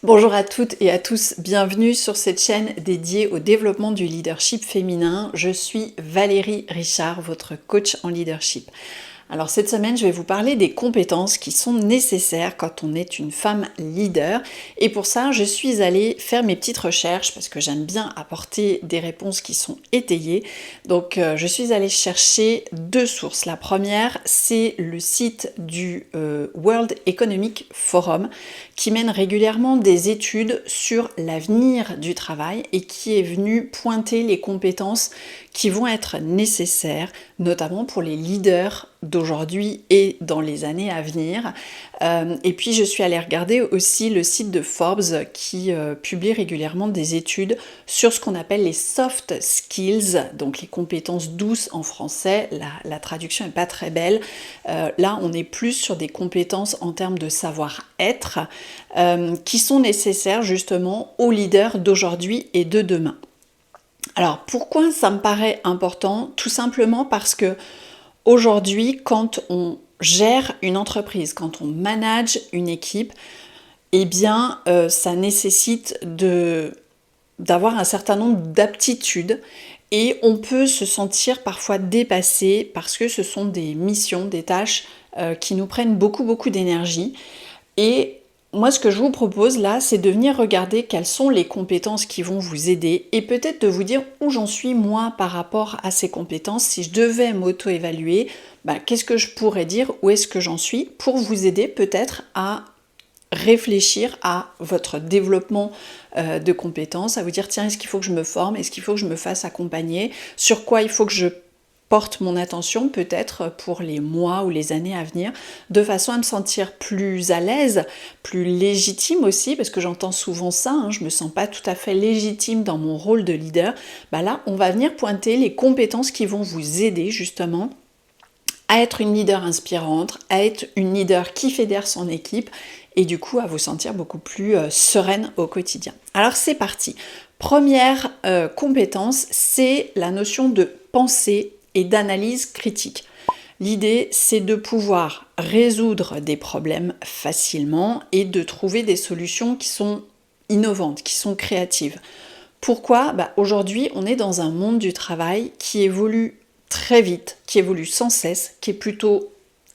Bonjour à toutes et à tous, bienvenue sur cette chaîne dédiée au développement du leadership féminin. Je suis Valérie Richard, votre coach en leadership. Alors cette semaine, je vais vous parler des compétences qui sont nécessaires quand on est une femme leader. Et pour ça, je suis allée faire mes petites recherches parce que j'aime bien apporter des réponses qui sont étayées. Donc je suis allée chercher deux sources. La première, c'est le site du World Economic Forum qui mène régulièrement des études sur l'avenir du travail et qui est venu pointer les compétences qui vont être nécessaires, notamment pour les leaders d'aujourd'hui et dans les années à venir. Et puis je suis allée regarder aussi le site de Forbes qui publie régulièrement des études sur ce qu'on appelle les soft skills, donc les compétences douces en français. La traduction n'est pas très belle. Là, on est plus sur des compétences en termes de savoir-être qui sont nécessaires justement aux leaders d'aujourd'hui et de demain. Alors pourquoi ça me paraît important? Tout simplement parce que aujourd'hui, quand on gère une entreprise, quand on manage une équipe, eh bien ça nécessite d'avoir un certain nombre d'aptitudes et on peut se sentir parfois dépassé parce que ce sont des missions, des tâches qui nous prennent beaucoup d'énergie. Et moi, ce que je vous propose là, c'est de venir regarder quelles sont les compétences qui vont vous aider et peut-être de vous dire où j'en suis moi par rapport à ces compétences. Si je devais m'auto-évaluer, qu'est-ce que je pourrais dire, où est-ce que j'en suis pour vous aider peut-être à réfléchir à votre développement de compétences, à vous dire tiens, est-ce qu'il faut que je me forme, est-ce qu'il faut que je me fasse accompagner, sur quoi il faut que je porte mon attention peut-être pour les mois ou les années à venir, de façon à me sentir plus à l'aise, plus légitime aussi, parce que j'entends souvent ça, je me sens pas tout à fait légitime dans mon rôle de leader. Là, on va venir pointer les compétences qui vont vous aider justement à être une leader inspirante, à être une leader qui fédère son équipe et du coup à vous sentir beaucoup plus sereine au quotidien. Alors c'est parti. Première compétence, c'est la notion de pensée et d'analyse critique. L'idée, c'est de pouvoir résoudre des problèmes facilement et de trouver des solutions qui sont innovantes, qui sont créatives. Pourquoi ? Aujourd'hui, on est dans un monde du travail qui évolue très vite, qui évolue sans cesse, qui est plutôt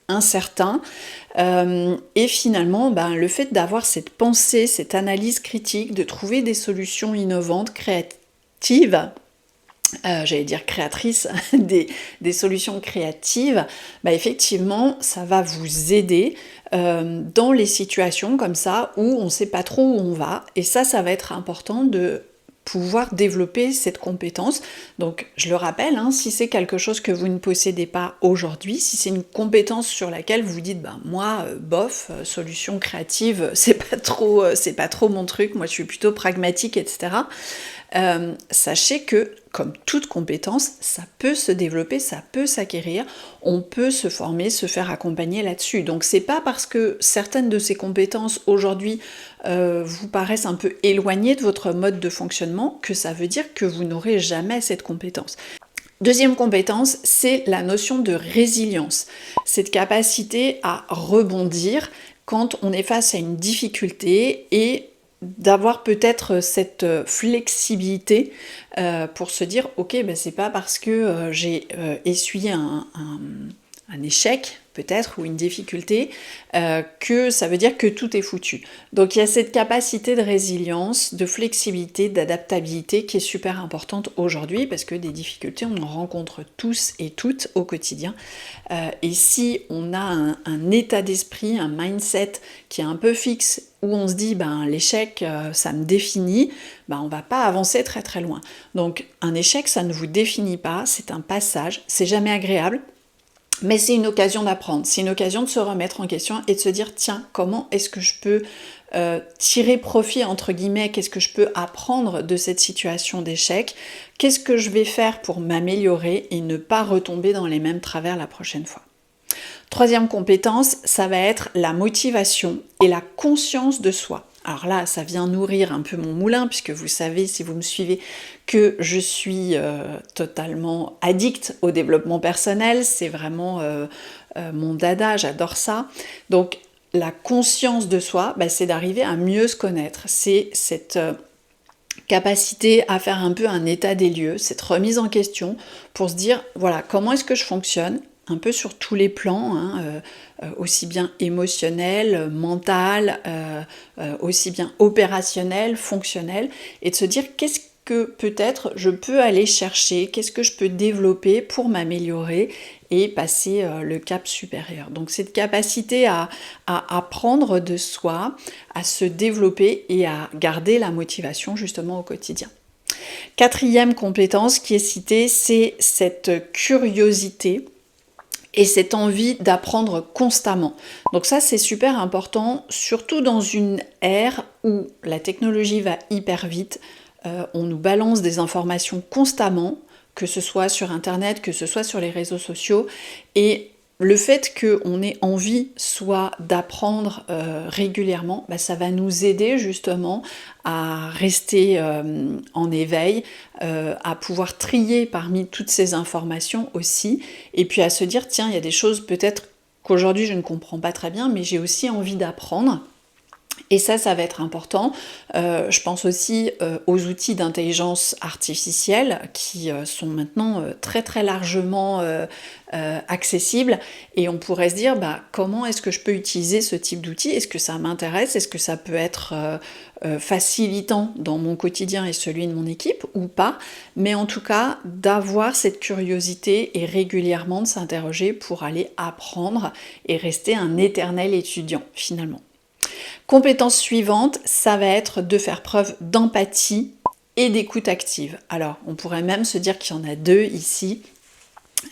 incertain. Et finalement, le fait d'avoir cette pensée, cette analyse critique, de trouver des solutions innovantes, créatives, j'allais dire créatrice, des solutions créatives, effectivement, ça va vous aider dans les situations comme ça où on ne sait pas trop où on va. Et ça va être important de pouvoir développer cette compétence. Donc, je le rappelle, si c'est quelque chose que vous ne possédez pas aujourd'hui, si c'est une compétence sur laquelle vous vous dites, moi, bof, solution créative, c'est pas trop mon truc, moi je suis plutôt pragmatique, etc. Sachez que, comme toute compétence, ça peut se développer, ça peut s'acquérir, on peut se former, se faire accompagner là-dessus. Donc c'est pas parce que certaines de ces compétences aujourd'hui vous paraissent un peu éloignées de votre mode de fonctionnement que ça veut dire que vous n'aurez jamais cette compétence. Deuxième compétence, c'est la notion de résilience, cette capacité à rebondir quand on est face à une difficulté et d'avoir peut-être cette flexibilité pour se dire ok, c'est pas parce que j'ai essuyé un échec peut-être ou une difficulté que ça veut dire que tout est foutu. Donc il y a cette capacité de résilience, de flexibilité, d'adaptabilité qui est super importante aujourd'hui parce que des difficultés on en rencontre tous et toutes au quotidien et si on a un état d'esprit, un mindset qui est un peu fixe où on se dit l'échec ça me définit, on va pas avancer très très loin. Donc un échec ça ne vous définit pas, c'est un passage, c'est jamais agréable. Mais c'est une occasion d'apprendre, c'est une occasion de se remettre en question et de se dire tiens, comment est-ce que je peux tirer profit entre guillemets, qu'est-ce que je peux apprendre de cette situation d'échec, qu'est-ce que je vais faire pour m'améliorer et ne pas retomber dans les mêmes travers la prochaine fois. Troisième compétence, ça va être la motivation et la conscience de soi. Alors là, ça vient nourrir un peu mon moulin, puisque vous savez, si vous me suivez, que je suis totalement addict au développement personnel. C'est vraiment mon dada, j'adore ça. Donc, la conscience de soi, c'est d'arriver à mieux se connaître. C'est cette capacité à faire un peu un état des lieux, cette remise en question pour se dire, voilà, comment est-ce que je fonctionne, un peu sur tous les plans, aussi bien émotionnel, mental, aussi bien opérationnel, fonctionnel, et de se dire qu'est-ce que peut-être je peux aller chercher, qu'est-ce que je peux développer pour m'améliorer et passer le cap supérieur. Donc cette capacité à apprendre de soi, à se développer et à garder la motivation justement au quotidien. Quatrième compétence qui est citée, c'est cette curiosité et cette envie d'apprendre constamment. Donc ça, c'est super important, surtout dans une ère où la technologie va hyper vite. On nous balance des informations constamment, que ce soit sur Internet, que ce soit sur les réseaux sociaux. Et le fait qu'on ait envie soit d'apprendre régulièrement, ça va nous aider justement à rester en éveil, à pouvoir trier parmi toutes ces informations aussi, et puis à se dire, tiens, il y a des choses peut-être qu'aujourd'hui je ne comprends pas très bien, mais j'ai aussi envie d'apprendre. Et ça va être important. Je pense aussi aux outils d'intelligence artificielle qui sont maintenant très très largement accessibles. Et on pourrait se dire, comment est-ce que je peux utiliser ce type d'outils? Est-ce que ça m'intéresse? Est-ce que ça peut être facilitant dans mon quotidien et celui de mon équipe ou pas? Mais en tout cas, d'avoir cette curiosité et régulièrement de s'interroger pour aller apprendre et rester un éternel étudiant finalement. Compétence suivante, ça va être de faire preuve d'empathie et d'écoute active. Alors, on pourrait même se dire qu'il y en a deux ici.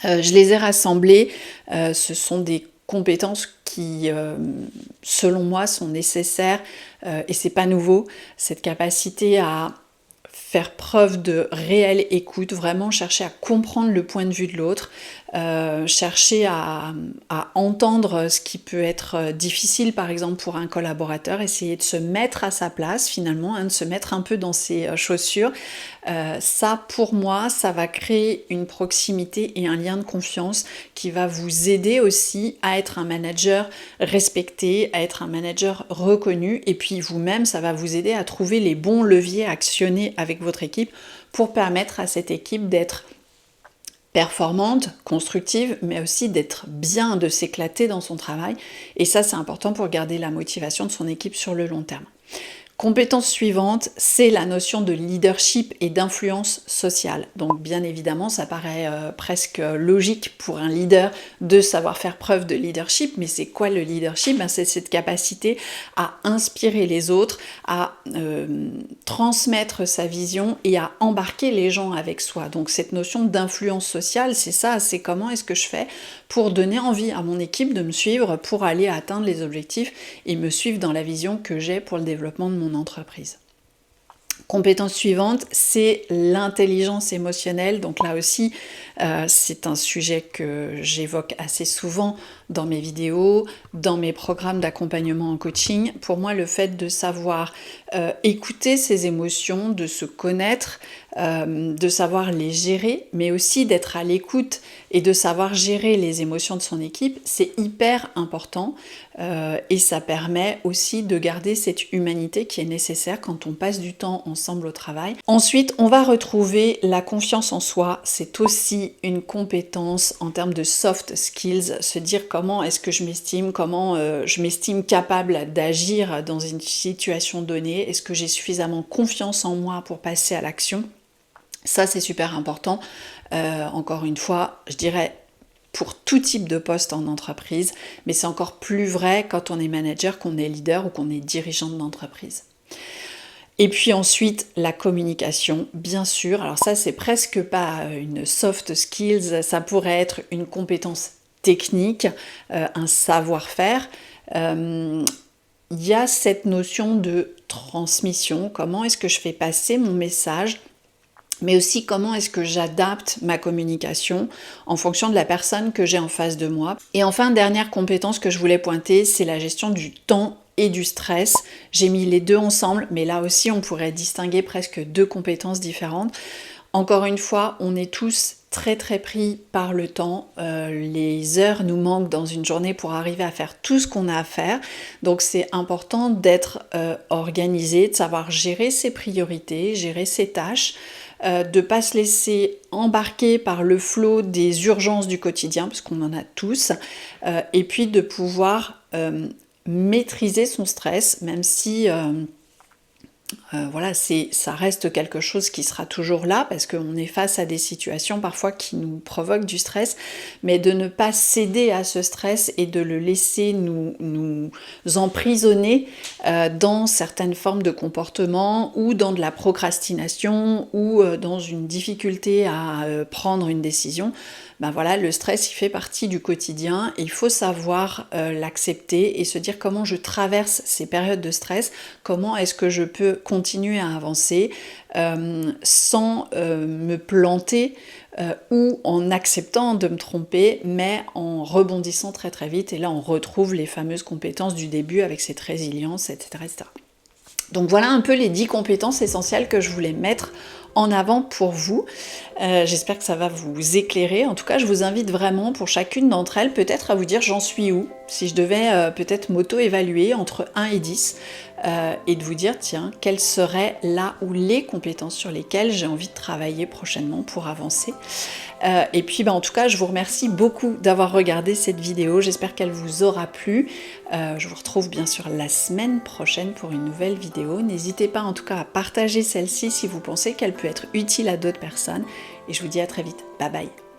Je les ai rassemblées. Ce sont des compétences qui, selon moi, sont nécessaires et c'est pas nouveau. Cette capacité à faire preuve de réelle écoute, vraiment chercher à comprendre le point de vue de l'autre, chercher à entendre ce qui peut être difficile par exemple pour un collaborateur, essayer de se mettre à sa place finalement, de se mettre un peu dans ses chaussures. Ça pour moi, ça va créer une proximité et un lien de confiance qui va vous aider aussi à être un manager respecté, à être un manager reconnu, et puis vous-même, ça va vous aider à trouver les bons leviers à actionner avec votre équipe pour permettre à cette équipe d'être performante, constructive, mais aussi d'être bien, de s'éclater dans son travail. Et ça, c'est important pour garder la motivation de son équipe sur le long terme. Compétence suivante, c'est la notion de leadership et d'influence sociale. Donc bien évidemment, ça paraît presque logique pour un leader de savoir faire preuve de leadership, mais c'est quoi le leadership? C'est cette capacité à inspirer les autres, à transmettre sa vision et à embarquer les gens avec soi. Donc cette notion d'influence sociale, c'est ça, c'est comment est-ce que je fais pour donner envie à mon équipe de me suivre, pour aller atteindre les objectifs et me suivre dans la vision que j'ai pour le développement de mon entreprise. Compétence suivante, c'est l'intelligence émotionnelle. Donc là aussi, c'est un sujet que j'évoque assez souvent dans mes vidéos, dans mes programmes d'accompagnement en coaching. Pour moi, le fait de savoir écouter ses émotions, de se connaître, de savoir les gérer, mais aussi d'être à l'écoute et de savoir gérer les émotions de son équipe, c'est hyper important et ça permet aussi de garder cette humanité qui est nécessaire quand on passe du temps ensemble au travail. Ensuite, on va retrouver la confiance en soi. C'est aussi une compétence en termes de soft skills, se dire comment est-ce que je m'estime, comment je m'estime capable d'agir dans une situation donnée, est-ce que j'ai suffisamment confiance en moi pour passer à l'action. Ça, c'est super important. Encore une fois, je dirais pour tout type de poste en entreprise, mais c'est encore plus vrai quand on est manager, qu'on est leader ou qu'on est dirigeant d'entreprise. Et puis ensuite, la communication, bien sûr. Alors ça, c'est presque pas une soft skills, ça pourrait être une compétence technique, un savoir-faire. Il y a cette notion de transmission, comment est-ce que je fais passer mon message, mais aussi comment est-ce que j'adapte ma communication en fonction de la personne que j'ai en face de moi. Et enfin, dernière compétence que je voulais pointer, c'est la gestion du temps et du stress. J'ai mis les deux ensemble, mais là aussi on pourrait distinguer presque deux compétences différentes. Encore une fois, on est tous très très pris par le temps. Les heures nous manquent dans une journée pour arriver à faire tout ce qu'on a à faire. Donc c'est important d'être organisé, de savoir gérer ses priorités, gérer ses tâches, de ne pas se laisser embarquer par le flot des urgences du quotidien, parce qu'on en a tous, et puis de pouvoir maîtriser son stress, même si voilà, ça reste quelque chose qui sera toujours là parce qu'on est face à des situations parfois qui nous provoquent du stress, mais de ne pas céder à ce stress et de le laisser nous emprisonner dans certaines formes de comportement ou dans de la procrastination ou dans une difficulté à prendre une décision. Ben voilà, le stress, il fait partie du quotidien et il faut savoir l'accepter et se dire comment je traverse ces périodes de stress, comment est-ce que je peux continuer à avancer sans me planter ou en acceptant de me tromper, mais en rebondissant très très vite. Et là, on retrouve les fameuses compétences du début avec cette résilience, etc., etc. Donc voilà un peu les 10 compétences essentielles que je voulais mettre en avant pour vous. J'espère que ça va vous éclairer. En tout cas, je vous invite vraiment pour chacune d'entre elles peut-être à vous dire j'en suis où, si je devais peut-être m'auto-évaluer entre 1 et 10 et de vous dire tiens, quelles seraient là ou les compétences sur lesquelles j'ai envie de travailler prochainement pour avancer. Et puis en tout cas, je vous remercie beaucoup d'avoir regardé cette vidéo. J'espère qu'elle vous aura plu. Je vous retrouve bien sûr la semaine prochaine pour une nouvelle vidéo. N'hésitez pas en tout cas à partager celle-ci si vous pensez qu'elle peut être utile à d'autres personnes. Et je vous dis à très vite. Bye bye.